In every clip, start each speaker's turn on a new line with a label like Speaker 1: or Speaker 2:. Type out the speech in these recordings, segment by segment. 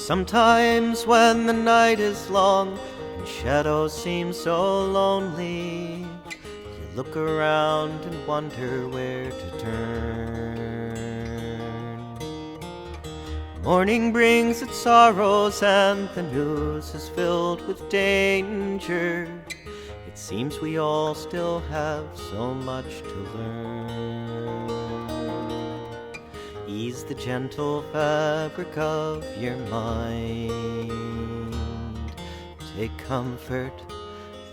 Speaker 1: Sometimes when the night is long and shadows seem so lonely, you look around and wonder where to turn. Morning brings its sorrows and the news is filled with danger. It seems we all still have so much to learn. Ease the gentle fabric of your mind. Take comfort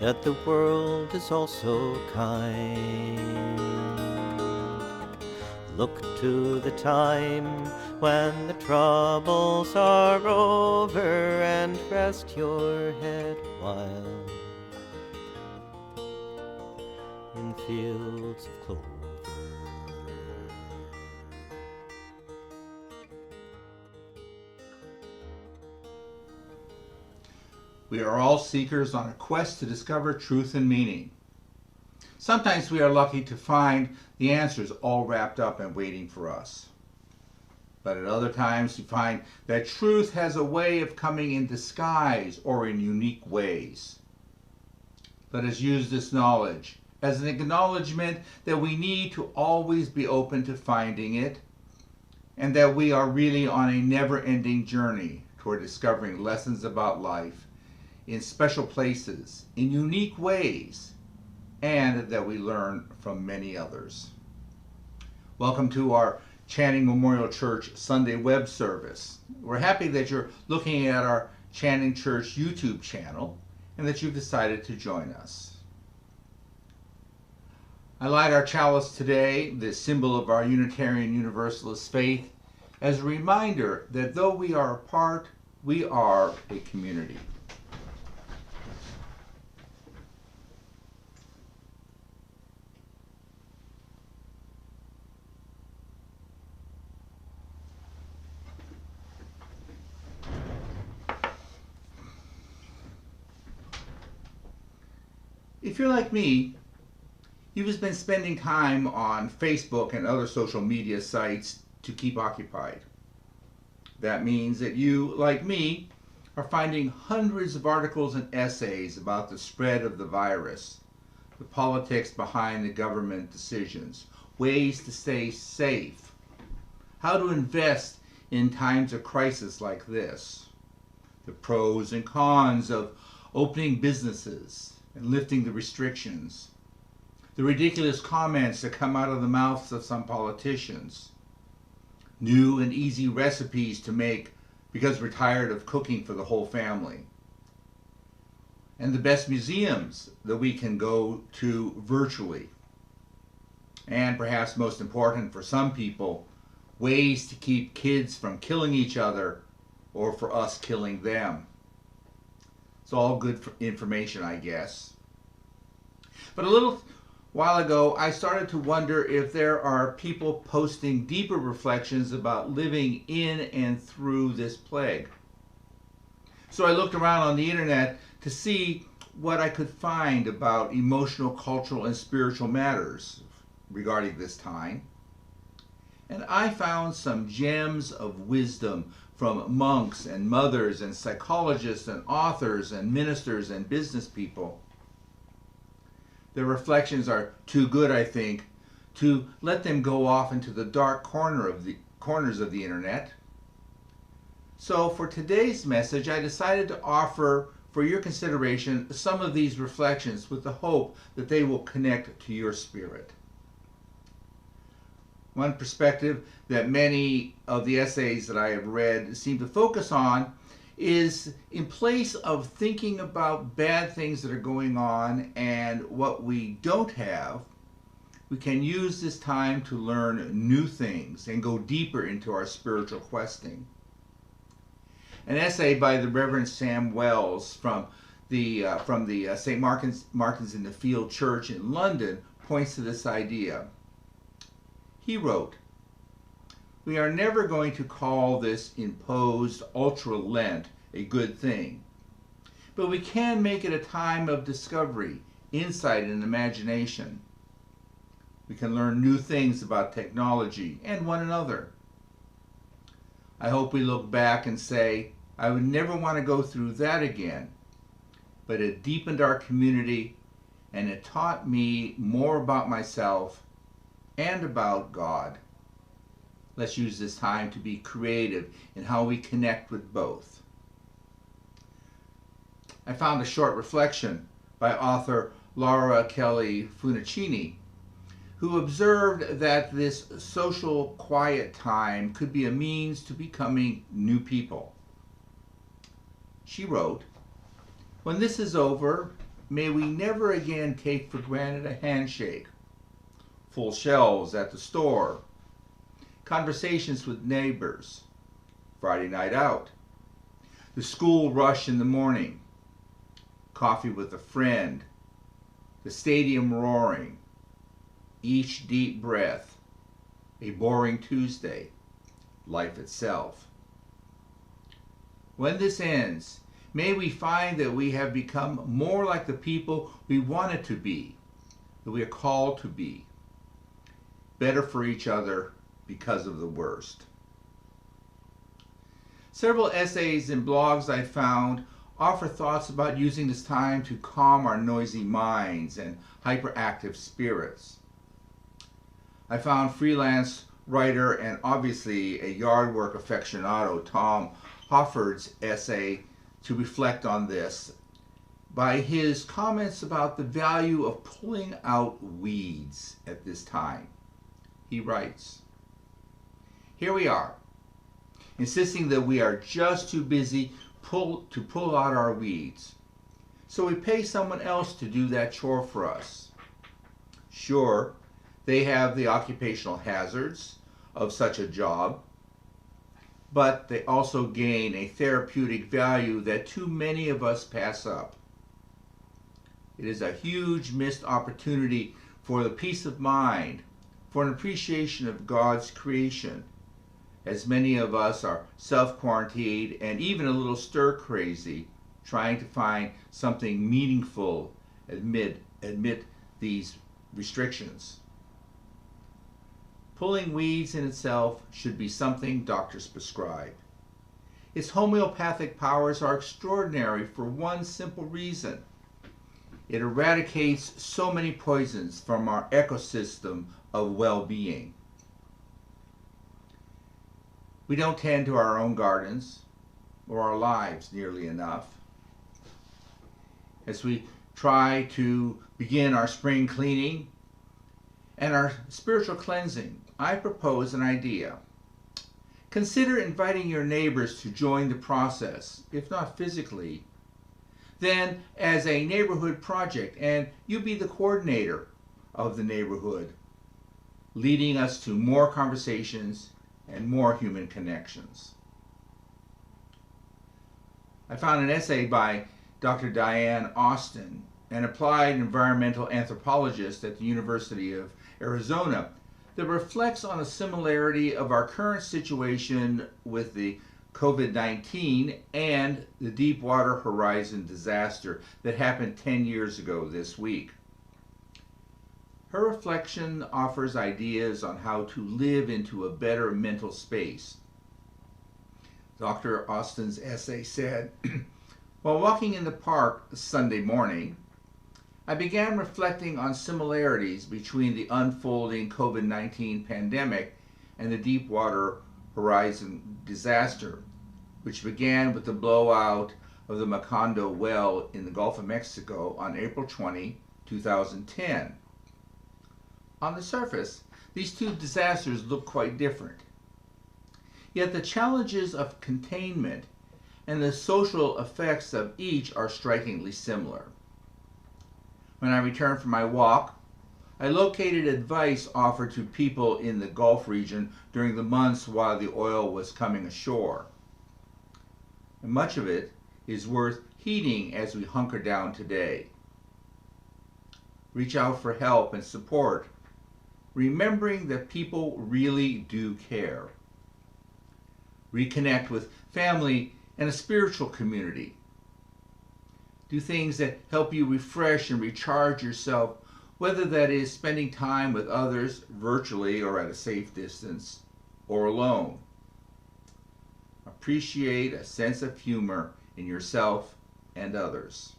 Speaker 1: that the world is also kind. Look to the time when the troubles are over and rest your head while in fields of clover.
Speaker 2: We are all seekers on a quest to discover truth and meaning. Sometimes we are lucky to find the answers all wrapped up and waiting for us. But at other times we find that truth has a way of coming in disguise or in unique ways. Let us use this knowledge as an acknowledgement that we need to always be open to finding it, and that we are really on a never-ending journey toward discovering lessons about life in special places, in unique ways, and that we learn from many others. Welcome to our Channing Memorial Church Sunday web service. We're happy that you're looking at our Channing Church YouTube channel and that you've decided to join us. I light our chalice today, the symbol of our Unitarian Universalist faith, as a reminder that though we are apart, we are a community. If you're like me, you've been spending time on Facebook and other social media sites to keep occupied. That means that you, like me, are finding hundreds of articles and essays about the spread of the virus, the politics behind the government decisions, ways to stay safe, how to invest in times of crisis like this, the pros and cons of opening businesses and lifting the restrictions, the ridiculous comments that come out of the mouths of some politicians, new and easy recipes to make because we're tired of cooking for the whole family, and the best museums that we can go to virtually, and perhaps most important for some people, ways to keep kids from killing each other or for us killing them. It's all good information, I guess. But a little while ago, I started to wonder if there are people posting deeper reflections about living in and through this plague. So I looked around on the internet to see what I could find about emotional, cultural, and spiritual matters regarding this time. And I found some gems of wisdom from monks and mothers and psychologists and authors and ministers and business people. Their reflections are too good, I think, to let them go off into the dark corners of the internet. So for today's message, I decided to offer for your consideration some of these reflections with the hope that they will connect to your spirit. One perspective that many of the essays that I have read seem to focus on is in place of thinking about bad things that are going on and what we don't have, we can use this time to learn new things and go deeper into our spiritual questing. An essay by the Reverend Sam Wells from the St. Martin's in the Field Church in London points to this idea. He wrote, "We are never going to call this imposed ultra-Lent a good thing, but we can make it a time of discovery, insight, and imagination. We can learn new things about technology and one another. I hope we look back and say, I would never want to go through that again, but it deepened our community and it taught me more about myself and about God. Let's use this time to be creative in how we connect with both. I found a short reflection by author Laura Kelly Funicini, who observed that this social quiet time could be a means to becoming new people. She wrote, "When this is over, may we never again take for granted a handshake, full shelves at the store, conversations with neighbors, Friday night out, the school rush in the morning, coffee with a friend, the stadium roaring, each deep breath, a boring Tuesday, life itself. When this ends, may we find that we have become more like the people we wanted to be, that we are called to be, better for each other because of the worst." Several essays and blogs I found offer thoughts about using this time to calm our noisy minds and hyperactive spirits. I found freelance writer and obviously a yard work aficionado Tom Hofford's essay to reflect on this by his comments about the value of pulling out weeds at this time. He writes, "Here we are, insisting that we are just too busy to pull out our weeds. So we pay someone else to do that chore for us. Sure, they have the occupational hazards of such a job, but they also gain a therapeutic value that too many of us pass up. It is a huge missed opportunity for the peace of mind, for an appreciation of God's creation, as many of us are self-quarantined and even a little stir-crazy, trying to find something meaningful amid these restrictions. Pulling weeds in itself should be something doctors prescribe. Its homeopathic powers are extraordinary for one simple reason. It eradicates so many poisons from our ecosystem of well-being. We don't tend to our own gardens or our lives nearly enough. As we try to begin our spring cleaning and our spiritual cleansing, I propose an idea. Consider inviting your neighbors to join the process, if not physically, then as a neighborhood project, and you be the coordinator of the neighborhood, leading us to more conversations and more human connections. I found an essay by Dr. Diane Austin, an applied environmental anthropologist at the University of Arizona, that reflects on a similarity of our current situation with the COVID-19 and the Deepwater Horizon disaster that happened 10 years ago this week. Her reflection offers ideas on how to live into a better mental space. Dr. Austin's essay said, "While walking in the park Sunday morning, I began reflecting on similarities between the unfolding COVID-19 pandemic and the Deepwater Horizon disaster, which began with the blowout of the Macondo well in the Gulf of Mexico on April 20, 2010. On the surface, these two disasters look quite different. Yet the challenges of containment and the social effects of each are strikingly similar. When I returned from my walk, I located advice offered to people in the Gulf region during the months while the oil was coming ashore. And much of it is worth heeding as we hunker down today. Reach out for help and support, remembering that people really do care. Reconnect with family and a spiritual community. Do things that help you refresh and recharge yourself, whether that is spending time with others virtually or at a safe distance, or alone. appreciate a sense of humor in yourself and others.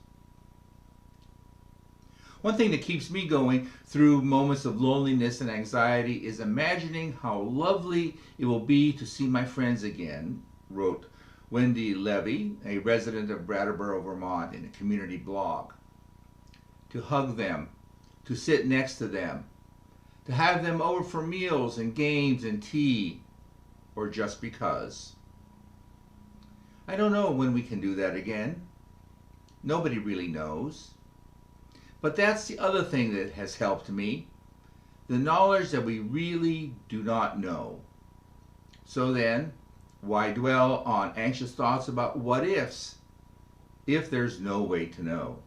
Speaker 2: One thing that keeps me going through moments of loneliness and anxiety is imagining how lovely it will be to see my friends again, wrote Wendy Levy, a resident of Brattleboro, Vermont, in a community blog. To hug them, to sit next to them, to have them over for meals and games and tea, or just because. I don't know when we can do that again. Nobody really knows. But that's the other thing that has helped me, the knowledge that we really do not know. So then, why dwell on anxious thoughts about what ifs if there's no way to know?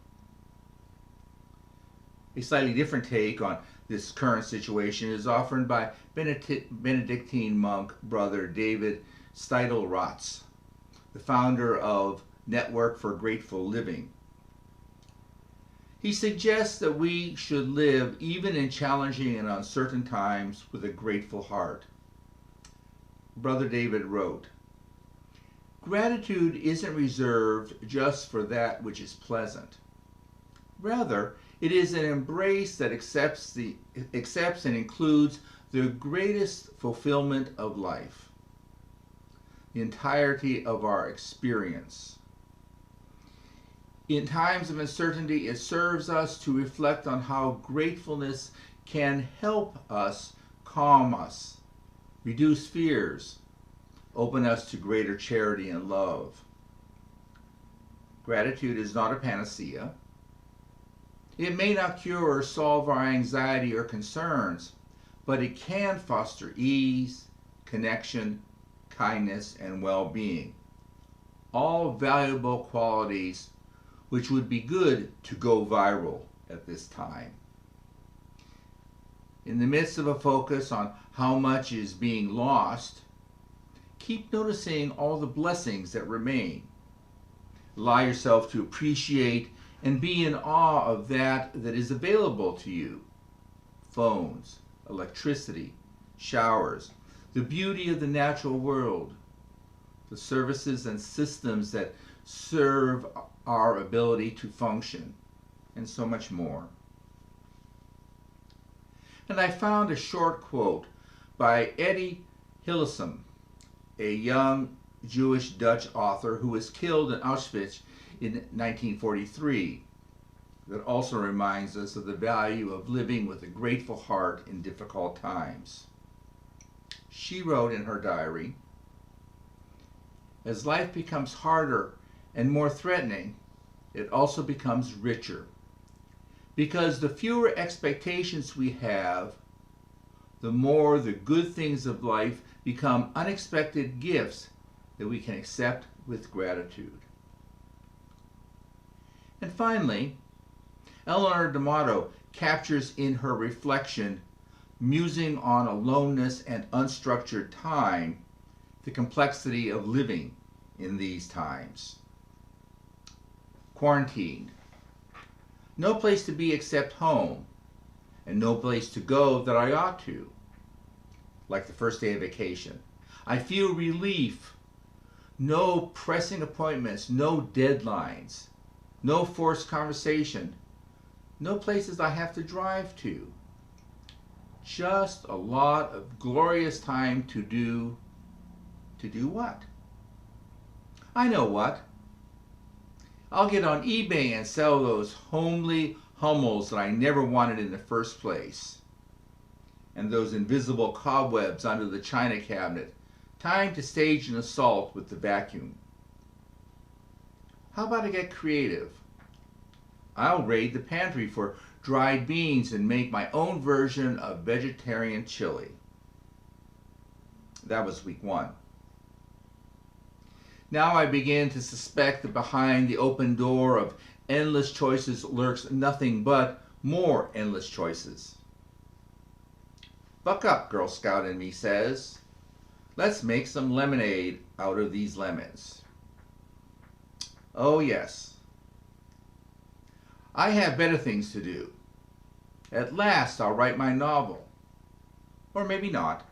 Speaker 2: A slightly different take on this current situation is offered by Benedictine monk brother David Steidl-Rotz, the founder of Network for Grateful Living. He suggests that we should live even in challenging and uncertain times with a grateful heart. Brother David wrote, "Gratitude isn't reserved just for that which is pleasant. Rather, it is an embrace that accepts and includes the greatest fulfillment of life, the entirety of our experience. In times of uncertainty, it serves us to reflect on how gratefulness can help us calm us, reduce fears, open us to greater charity and love. Gratitude is not a panacea. It may not cure or solve our anxiety or concerns, but it can foster ease, connection, kindness, and well-being, all valuable qualities which would be good to go viral at this time. In the midst of a focus on how much is being lost, keep noticing all the blessings that remain. Allow yourself to appreciate and be in awe of that is available to you. Phones, electricity, showers, the beauty of the natural world, the services and systems that serve our ability to function, and so much more." And I found a short quote by Eddie Hillesum, a young Jewish Dutch author who was killed in Auschwitz in 1943, that also reminds us of the value of living with a grateful heart in difficult times. She wrote in her diary, "As life becomes harder and more threatening, it also becomes richer. Because the fewer expectations we have, the more the good things of life become unexpected gifts that we can accept with gratitude." And finally, Eleanor D'Amato captures in her reflection, musing on aloneness and unstructured time, the complexity of living in these times. Quarantined. No place to be except home, and no place to go that I ought to. Like the first day of vacation. I feel relief. No pressing appointments, no deadlines, no forced conversation, no places I have to drive to. Just a lot of glorious time to do what? I know what. I'll get on eBay and sell those homely Hummels that I never wanted in the first place. And those invisible cobwebs under the china cabinet. Time to stage an assault with the vacuum. How about I get creative? I'll raid the pantry for dried beans and make my own version of vegetarian chili. That was week 1. Now I begin to suspect that behind the open door of endless choices lurks nothing but more endless choices. Buck up, Girl Scout in me says. Let's make some lemonade out of these lemons. Oh yes. I have better things to do. At last I'll write my novel. Or maybe not.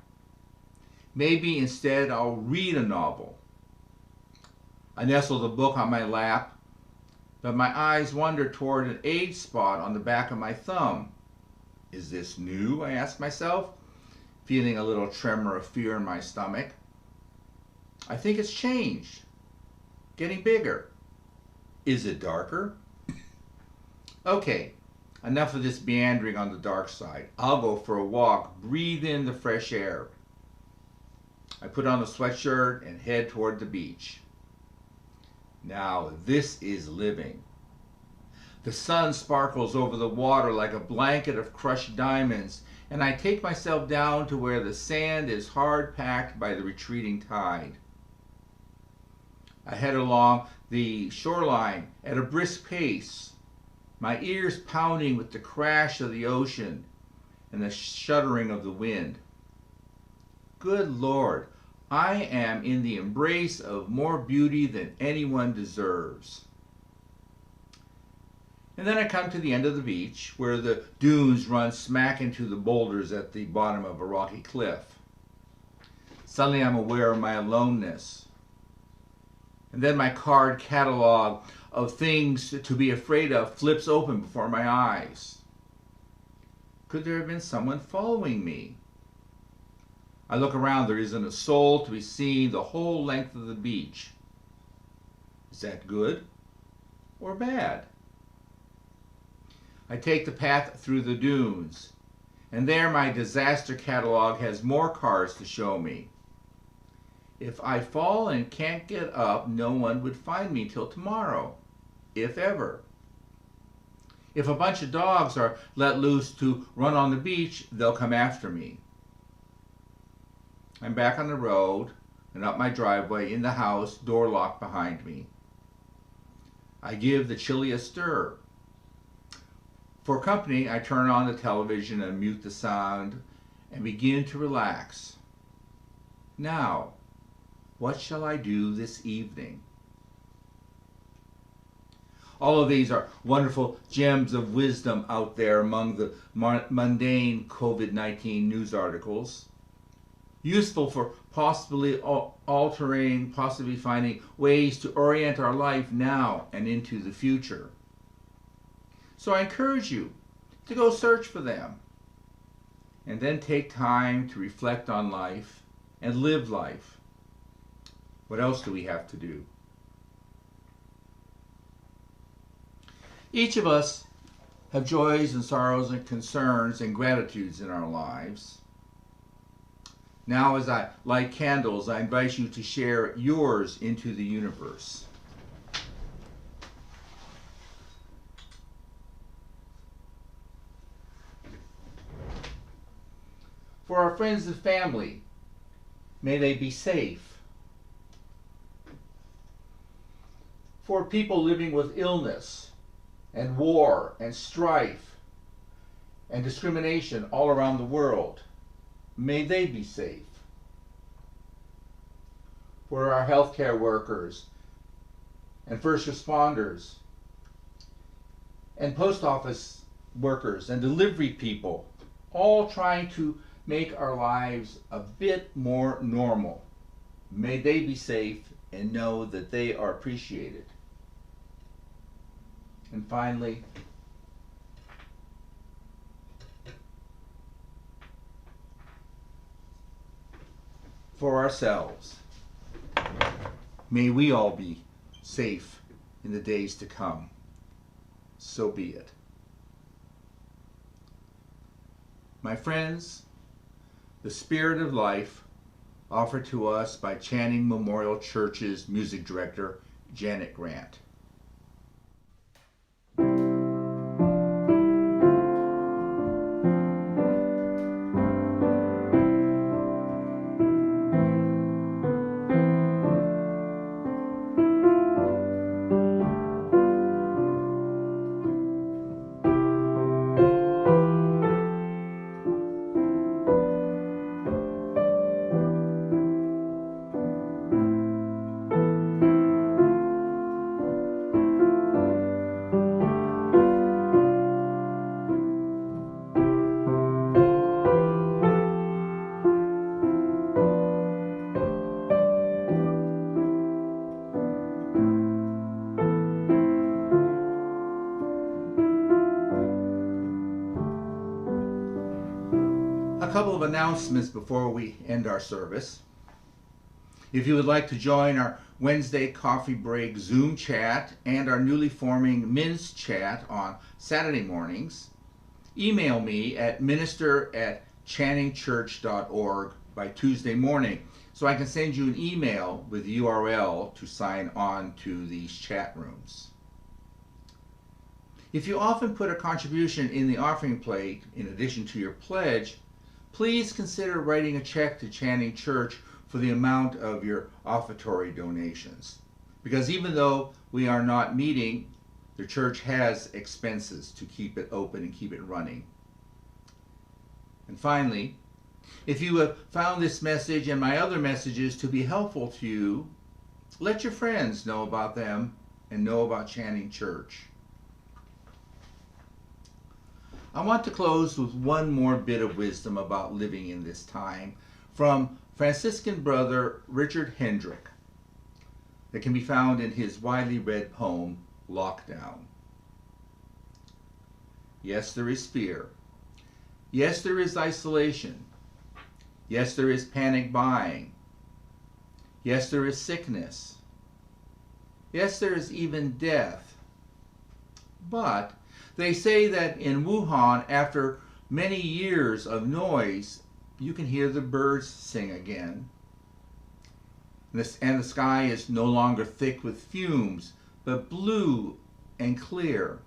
Speaker 2: Maybe instead I'll read a novel. I nestle the book on my lap, but my eyes wander toward an age spot on the back of my thumb. Is this new? I ask myself, feeling a little tremor of fear in my stomach. I think it's changed, getting bigger. Is it darker? Okay, enough of this meandering on the dark side. I'll go for a walk, breathe in the fresh air. I put on a sweatshirt and head toward the beach. Now this is living. The sun sparkles over the water like a blanket of crushed diamonds, and I take myself down to where the sand is hard packed by the retreating tide. I head along the shoreline at a brisk pace, my ears pounding with the crash of the ocean and the shuddering of the wind. Good Lord, I am in the embrace of more beauty than anyone deserves. And then I come to the end of the beach, where the dunes run smack into the boulders at the bottom of a rocky cliff. Suddenly I'm aware of my aloneness. And then my card catalog of things to be afraid of flips open before my eyes. Could there have been someone following me? I look around. There isn't a soul to be seen the whole length of the beach. Is that good or bad? I take the path through the dunes, and there my disaster catalog has more cars to show me. If I fall and can't get up, no one would find me till tomorrow, if ever. If a bunch of dogs are let loose to run on the beach, they'll come after me. I'm back on the road and up my driveway in the house, door locked behind me. I give the chili a stir. For company, I turn on the television and mute the sound and begin to relax. Now, what shall I do this evening? All of these are wonderful gems of wisdom out there among the mundane COVID-19 news articles. Useful for possibly altering, possibly finding ways to orient our life now and into the future. So I encourage you to go search for them and then take time to reflect on life and live life. What else do we have to do? Each of us have joys and sorrows and concerns and gratitudes in our lives. Now, as I light candles, I invite you to share yours into the universe. For our friends and family, may they be safe. For people living with illness and war and strife and discrimination all around the world, may they be safe. For our healthcare workers and first responders and post office workers and delivery people, all trying to make our lives a bit more normal. May they be safe and know that they are appreciated. And finally, for ourselves, may we all be safe in the days to come. So be it. My friends, the Spirit of Life, offered to us by Channing Memorial Church's music director, Janet Grant. couple of announcements before we end our service. If you would like to join our Wednesday coffee break Zoom chat and our newly forming men's chat on Saturday mornings, email me at minister@channingchurch.org by Tuesday morning so I can send you an email with the URL to sign on to these chat rooms. If you often put a contribution in the offering plate in addition to your pledge, please consider writing a check to Channing Church for the amount of your offertory donations. Because even though we are not meeting, the church has expenses to keep it open and keep it running. And finally, if you have found this message and my other messages to be helpful to you, let your friends know about them and know about Channing Church. I want to close with one more bit of wisdom about living in this time from Franciscan brother Richard Hendrick that can be found in his widely read poem, Lockdown. Yes, there is fear. Yes, there is isolation. Yes, there is panic buying. Yes, there is sickness. Yes, there is even death. But they say that in Wuhan, after many years of noise, you can hear the birds sing again. And the sky is no longer thick with fumes, but blue and clear.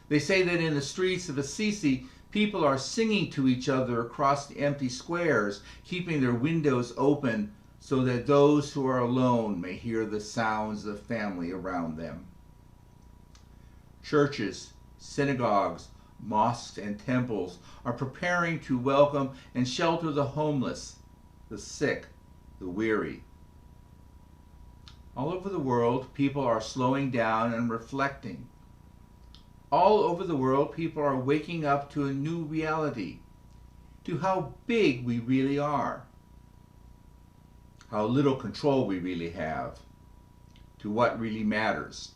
Speaker 2: They say that in the streets of Assisi, people are singing to each other across the empty squares, keeping their windows open so that those who are alone may hear the sounds of family around them. Churches, synagogues, mosques, and temples are preparing to welcome and shelter the homeless, the sick, the weary. All over the world, people are slowing down and reflecting. All over the world, people are waking up to a new reality, to how big we really are, how little control we really have, to what really matters.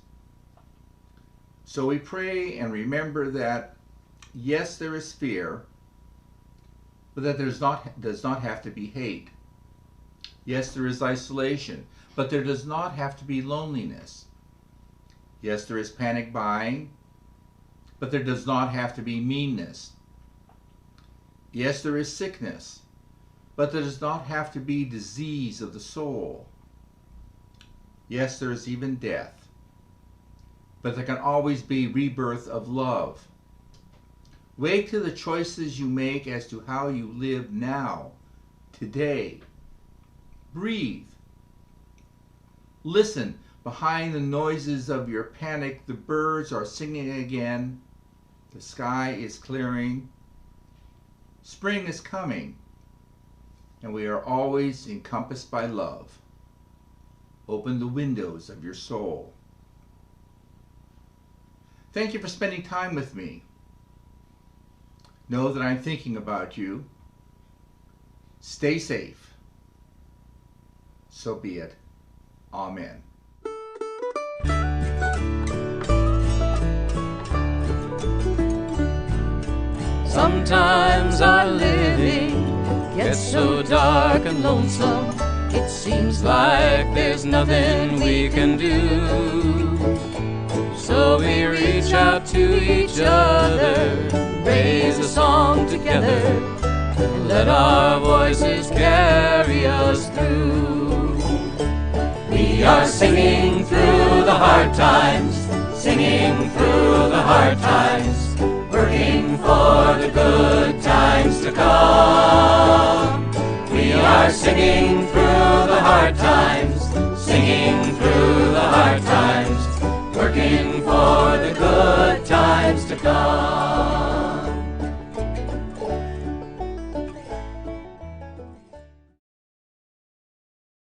Speaker 2: So we pray and remember that, yes, there is fear, but that does not have to be hate. Yes, there is isolation, but there does not have to be loneliness. Yes, there is panic buying, but there does not have to be meanness. Yes, there is sickness, but there does not have to be disease of the soul. Yes, there is even death, but there can always be rebirth of love. Wake to the choices you make as to how you live now, today. Breathe. Listen. Behind the noises of your panic, the birds are singing again. The sky is clearing. Spring is coming. And we are always encompassed by love. Open the windows of your soul. Thank you for spending time with me. Know that I'm thinking about you. Stay safe. So be it. Amen.
Speaker 3: Sometimes our living gets so dark and lonesome, it seems like there's nothing we can do. So we reach out to each other, raise a song together, let our voices carry us through. We are singing through the hard times, singing through the hard times, working for the good times to come. We are singing through the hard times,